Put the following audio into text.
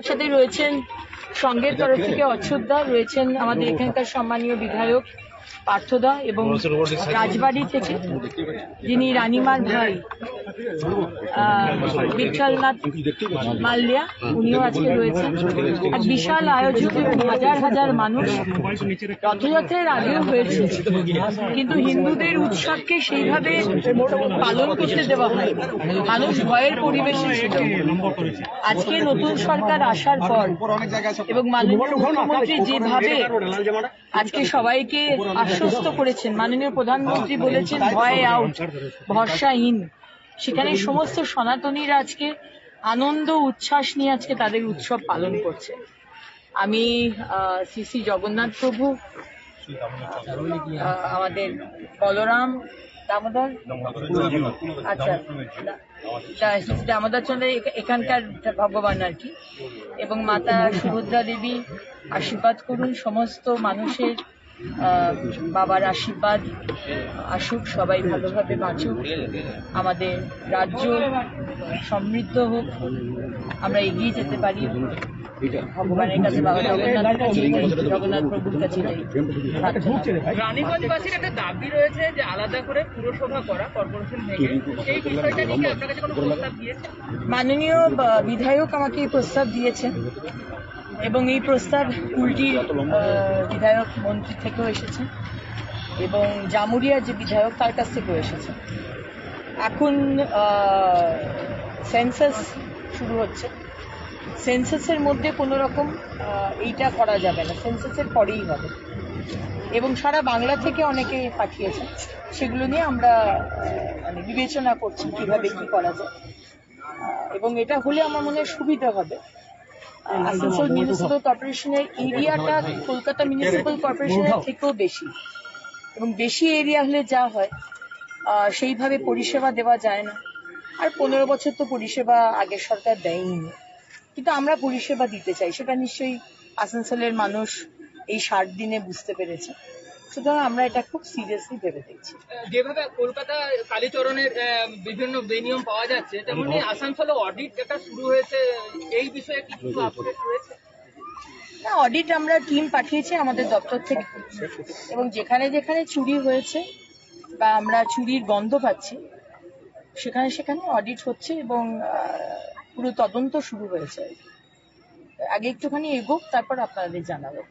সাথে রয়েছেন সংঘের তরফ থেকে অচ্যুতদা, রয়েছেন আমাদের এখানকার সম্মানীয় বিধায়ক পার্থদা এবং রাজবাড়ি থেকে যিনি রানিমার ভাই বিঠলনাথ মাল্লিয়া, উনিও আজকে রয়েছেন। এক বিশাল আয়োজন এবং হাজার হাজার মানুষ। রথযাত্রার আগেও হয়েছে, কিন্তু হিন্দুদের উৎসবকে সেইভাবে পালন করতে দেওয়া হয়, মানুষ ভয়ের পরিবেশে ছিল। আজকে নতুন সরকার আসার পর এবং মাননীয় মুখ্যমন্ত্রী যেভাবে আজকে সবাইকে আশ্বস্ত করেছেন, মাননীয় প্রধানমন্ত্রী বলেছেন ভয় আউট, ভরসা ইন, সেখানে সমস্ত সনাতনীরা আজকে আনন্দ উচ্ছ্বাস নিয়ে আজকে তাদের উৎসব পালন করছে। আমি শ্রী শ্রী জগন্নাথ প্রভু, আমাদের বলরাম দামোদর, আচ্ছা দামোদর চন্দ্র এখানকার ভগবান আর কি, এবং মাতা সুভদ্রা দেবী আশীর্বাদ করুন। সমস্ত মানুষের বাবার আশীর্বাদ আসুক, সবাই ভালোভাবে বাঁচুক, আমাদের রাজ্য সমৃদ্ধ হোক, আমরা এগিয়ে যেতে পারি ভগবানের কাছে, বাবা জগন্নাথের কাছে, জগন্নাথ প্রভুর কাছে। রানীগঞ্জবাসীর একটা দাবি রয়েছে যে আলাদা করে পুরসভা করা কর্পোরেশন থেকে, সেই বিষয়টা নিয়ে আপনার কাছে কোনো প্রস্তাব দিয়েছে? মাননীয় বিধায়ক আমাকে এই প্রস্তাব দিয়েছেন এবং এই প্রস্তাব কুলটির বিধায়ক মন্ত্রী থেকেও এসেছে এবং জামুরিয়ার যে বিধায়ক তার কাছ থেকেও এসেছে। এখন সেন্সাস শুরু হচ্ছে, সেন্সাসের মধ্যে কোনো রকম এইটা করা যাবে না, সেন্সাসের পরেই হবে এবং সারা বাংলা থেকে অনেকে পাঠিয়েছেন, সেগুলো নিয়ে আমরা মানে বিবেচনা করছি কিভাবে কি করা যায়, এবং এটা হলে আমার মনে হয় সুবিধা হবে। আসানসোল মিউনিসিপ্যাল কর্পোরেশনের এরিয়াটা কলকাতা মিউনিসিপ্যাল কর্পোরেশনের থেকেও বেশি, এবং বেশি এরিয়া হলে যা হয় সেইভাবে পরিষেবা দেওয়া যায় না। আর 15 বছর তো পরিষেবা আগের সরকার দেয়নি, কিন্তু আমরা পরিষেবা দিতে চাই, সেটা নিশ্চয়ই আসানসোলের মানুষ এই 60 দিনে বুঝতে পেরেছে। সুতরাং আমরা এটা খুব সিরিয়াসলি ভেবে দেখছি। যেভাবে কলকাতা কালীচরণের বিভিন্ন বেনিয়ম পাওয়া যাচ্ছে, তেমনি আসানসোলে অডিট যেটা শুরু হয়েছে, এই বিষয়ে কি কিছু আপডেট রয়েছে? না, অডিট আমরা টিম পাঠিয়েছি আমাদের দপ্তর থেকে, এবং যেখানে যেখানে চুরি হয়েছে বা আমরা চুরির গন্ধ পাচ্ছি সেখানে সেখানে অডিট হচ্ছে এবং পুরো তদন্ত শুরু হয়েছে। আগে একটুখানি এগোক, তারপর আপনাদের জানাবো।